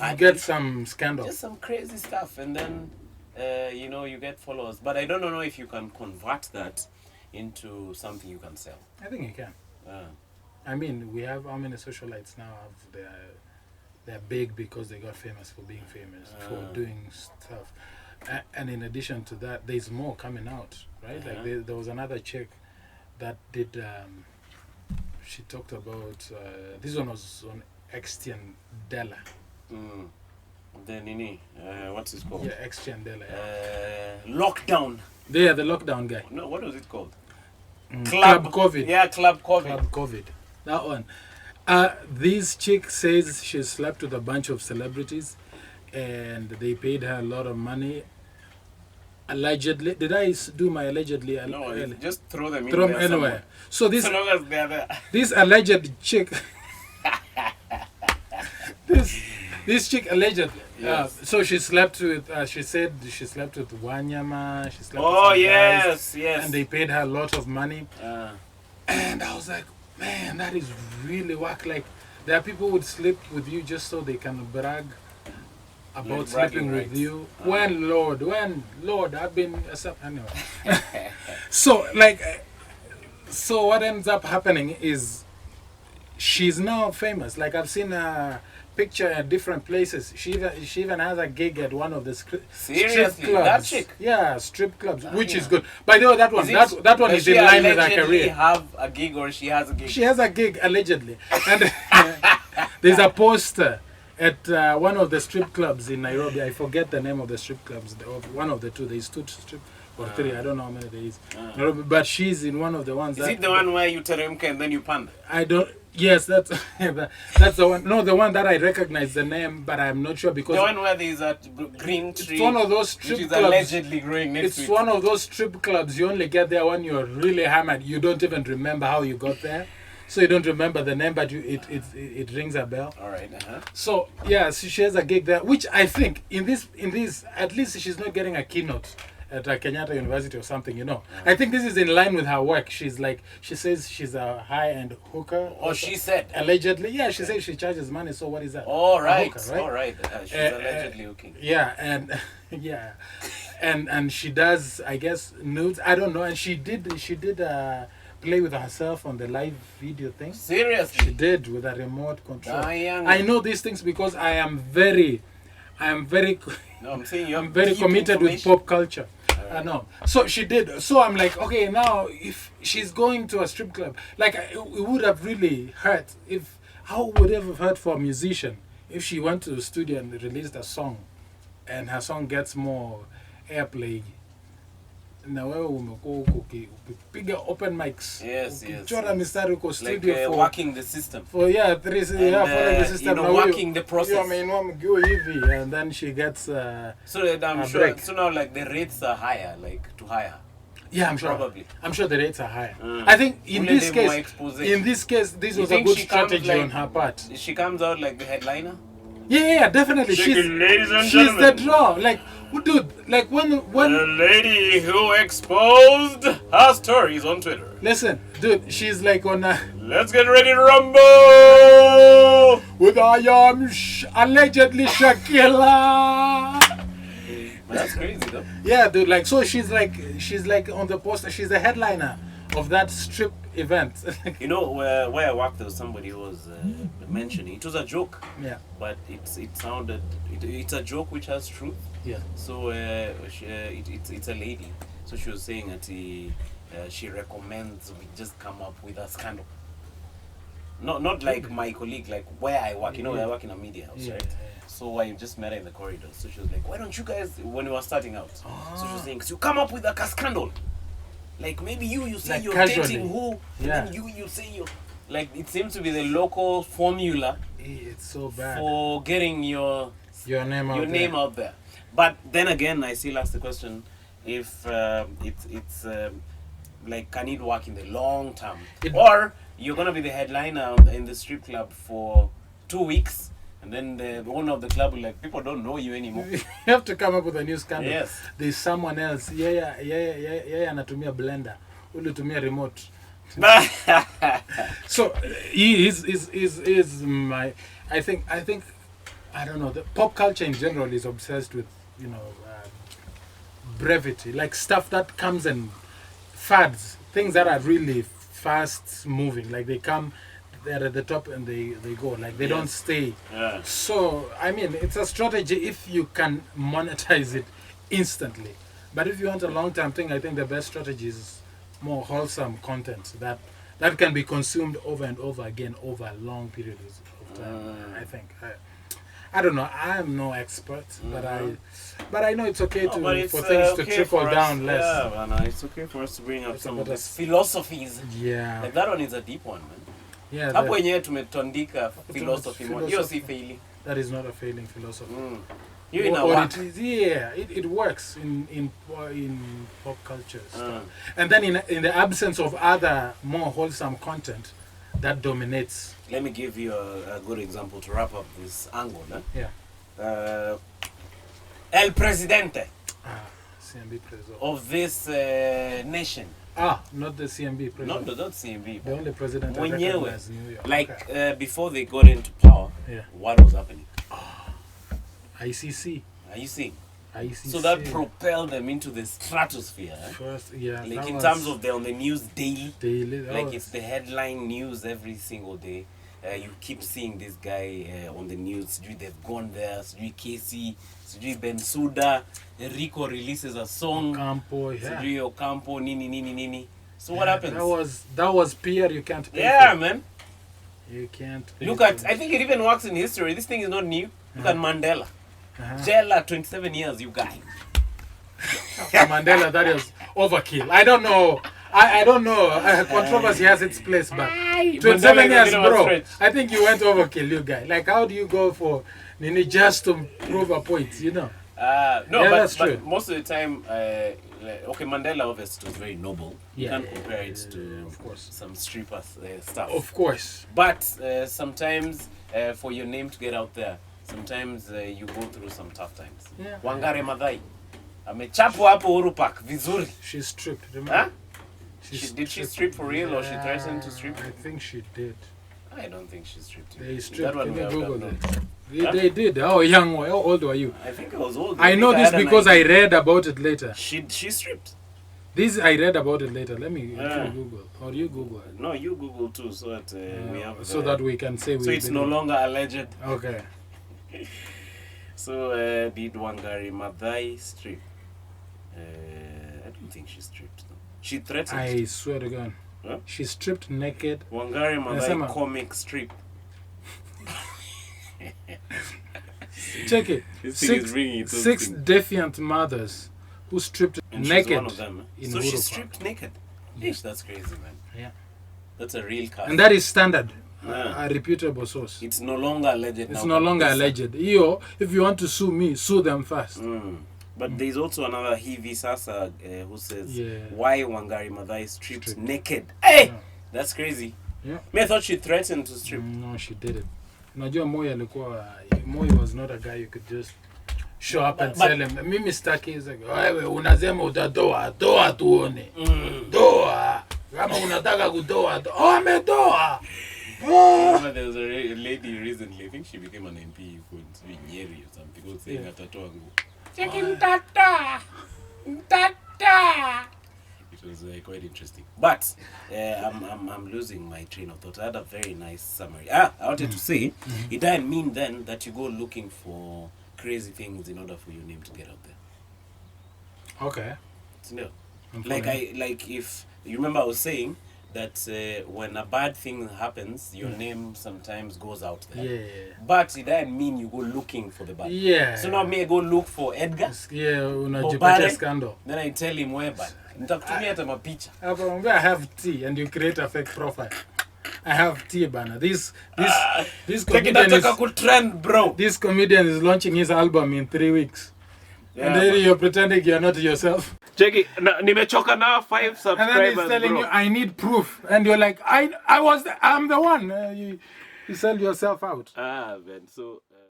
Sadly, you get some scandal. just some crazy stuff, and then you get followers. But I don't know if you can convert that into something you can sell. I think you can. I mean, we have how many socialites now have they're big because they got famous for being famous, for doing stuff. And in addition to that, there's more coming out, right? Like there was another chick that did, she talked about, this one was on Extian Della. The Nini, what's it called? Yeah, Extian Della. Lockdown. Yeah, the lockdown guy. No, what was it called? Club COVID. Yeah, Club COVID. Club COVID. That one. This chick says she slept with a bunch of celebrities and they paid her a lot of money. Allegedly. Did I do my allegedly? No, just throw them in throw there them anywhere. So this, so long as they're there. This alleged chick, this chick allegedly. Yes. So she slept with. She said she slept with Wanyama. She slept with Oh some yes, guys, yes. and they paid her a lot of money. And I was like, man, that is really whack. Like, there are people who would sleep with you just so they can brag about Like sleeping with rights. you. When Lord, I've been anyway. So so what ends up happening is she's now famous. Like, I've seen a picture at different places. She even has a gig at one of the strip Seriously, clubs. that chick? Yeah, strip clubs, which is good. By the way, that one Does is she in line with her allegedly career. have a gig, or she has a gig? She has a gig allegedly, and there's a poster at one of the strip clubs in Nairobi. I forget the name of the strip clubs. One of the two. There's two strip or three. I don't know how many there is. Nairobi, but she's in one of the ones. Is it the one where you teremke and then you panda? I don't. Yes, that's that's the one. No, the one that I recognize the name, but I'm not sure because The one where there's a green tree. it's one of those strip which is clubs. allegedly growing next to It's it. one of those strip clubs you only get there when you're really hammered. You don't even remember how you got there, so you don't remember the name, but it rings a bell. All right. So yeah, so she has a gig there, which I think in this at least she's not getting a keynote at Kenyatta University or something, you know. I think this is in line with her work. She says she's a high-end hooker. Oh, she said. Allegedly, yeah, she says she charges money. So what is that? All right. Hooker, right? All right. She's allegedly hooking. Yeah, and yeah, and she does, I guess, nudes. I don't know. And she did play with herself on the live video thing. Seriously. She did with a remote control. Young. I know these things because I am very. No, I'm saying I'm very committed with pop culture. I know. So she did. So I'm like, okay, now if she's going to a strip club, like it would have really hurt if. How would it have hurt for a musician if she went to the studio and released a song, and her song gets more airplay? Na wewe umepiga open mics. Yes. Chora mistari uko studio Like for working the system. following the system. Na working the process. ameinua mguu hivi, and then she gets So that I'm sure. break. So now, like, the rates are higher, like to hire. yeah, I'm sure. Probably. I'm sure the rates are higher. I think in Only this they more case, exposition. this You was a think good she comes strategy like- on her part. She comes out like the headliner. Yeah, definitely. Ladies and She's the gentlemen. draw. Like, dude, like when The lady who exposed her stories on Twitter. listen, dude, she's like on a Let's get ready to rumble! with allegedly Shakila. That's crazy though. Yeah, dude, like, so she's like on the poster. She's the headliner of that strip event. You know, where I worked, there was somebody who was mentioning it was a joke, Yeah, but it's a joke which has truth. yeah. So it's a lady. So she was saying that she recommends we just come up with a scandal. Not like my colleague, like where I work. You know, I work in a media house, Yeah, right? yeah. So I just met her in the corridor. So she was like, "Why don't you guys?" When we were starting out, so she was saying, "So you come up with a scandal, like maybe you say Like you're casually. dating who, and Yeah. then you say you." Like, it seems to be the local formula It's so bad. for getting your Your name out there. But then again, I still ask the question: if it's like, can it work in the long term, or you're gonna be the headliner in the strip club for 2 weeks, and then the owner of the club will like, people don't know you anymore. You have to come up with a new scandal. Yes. There's someone else. Yeah, anatumia blender. Ulitumia remote. So he is my. I think I don't know. The pop culture in general is obsessed with, brevity, like stuff that comes and fads, things that are really fast moving. Like they come, they're at the top and they go. Like they don't stay. Yeah. So I mean, it's a strategy if you can monetize it instantly. But if you want a long-term thing, I think the best strategy is more wholesome content that can be consumed over and over again over long periods of time. I think. I don't know. I am no expert, but I know it's okay for things to trickle down less. Yeah, man, it's okay for us to bring up some of these philosophies. Yeah. Like that one is a deep one, man. Yeah. Hapo wenyewe tumetandika philosophy moja. Hiyo si failing. That is not a failing philosophy. You in a work. It works in pop culture stuff. And then in the absence of other more wholesome content, that dominates. Let me give you a good example to wrap up this angle. Yeah. El Presidente CMB president. of this nation. Not the CMB president. Not CMB. The only president I Mwenyewe. recognize in New York. Like before they got into power, what was happening? ICC. Are you seeing? ICC. So that propelled them into the stratosphere. First, yeah. Like in terms of they're on the news daily. Like was, it's the headline news every single day. You keep seeing this guy on the news. They've gone there. Casey, Bensouda, Rico releases a song. Ocampo, Nini. So what happens? That was peer. You can't pay Yeah, for. Man. You can't pay Look for at, I think it even works in history. This thing is not new. Look at Mandela. Jail 27 years, you guy. Mandela, that is overkill. I don't know. I don't know. Controversy has its place, but 27 years, bro. I think you went overkill, you guy. Like, how do you go for Nini just to prove a point, No, but most of the time, okay, Mandela obviously was very noble. You can't compare it to of course. some strippers stuff. Of course. But sometimes, for your name to get out there, sometimes you go through some tough times. Yeah. Wangari Maathai. Amechapwa hapo Uhuru Park vizuri. She stripped, remember? Did she strip for real or she threatened to strip? I think she did. I don't think she stripped. They stripped. That Can you one Google it? They did. How young? How old were you? I think I was old. I know this because I read about it later. She stripped. This I read about it later. Let me Google. Or you Google it. No, you Google too, so that we have. So that we can say. So it's no longer alleged. Okay. So did Wangari Maathai strip? I don't think she stripped. No. She threatened. I swear to God. Huh? She stripped naked. Wangari Maathai comic strip. Check it. Six defiant mothers who stripped and naked. One of them. So she stripped naked. Yes, that's crazy, man. Yeah. That's a real cast. And that is standard. A reputable source. It's no longer alleged. It's no longer alleged. Yo, if you want to sue me, sue them first. But there's also another Hivi Sasa who says, why Wangari Maathai stripped naked? Hey! That's crazy. Yeah. Me, I thought she threatened to strip. No, she didn't. Unajua Moi was not a guy you could just show up and tell him. Mimi staki is like, wewe unasema utatoa, toa tuone. Toa. Kama unataka kutoa, amedoa. There was a lady recently, I think she became an MP for Nyeri or something, people saying atatoa nguo. Cheki mtata. It was quite interesting. But I'm losing my train of thought. I had a very nice summary. I wanted to say, it doesn't mean then that you go looking for crazy things in order for your name to get out there. Okay. No. Like if you remember I was saying that when a bad thing happens, your name sometimes goes out there. Yeah. But it doesn't mean you go looking for the bad. Yeah. So now me I go look for Edgar. Yeah, unajipatia scandal. Then I tell him where bad. Nitakutumia hata mapicha. I have tea and you create a fake profile. I have tea bana. This comedian is trend, bro. This comedian is launching his album in 3 weeks. Yeah, and then you're pretending you're not yourself. Check it. Nimechoka now 5 subscribers. And then he's telling you, I need proof. And you're like, I'm the one. You sell yourself out. Man. So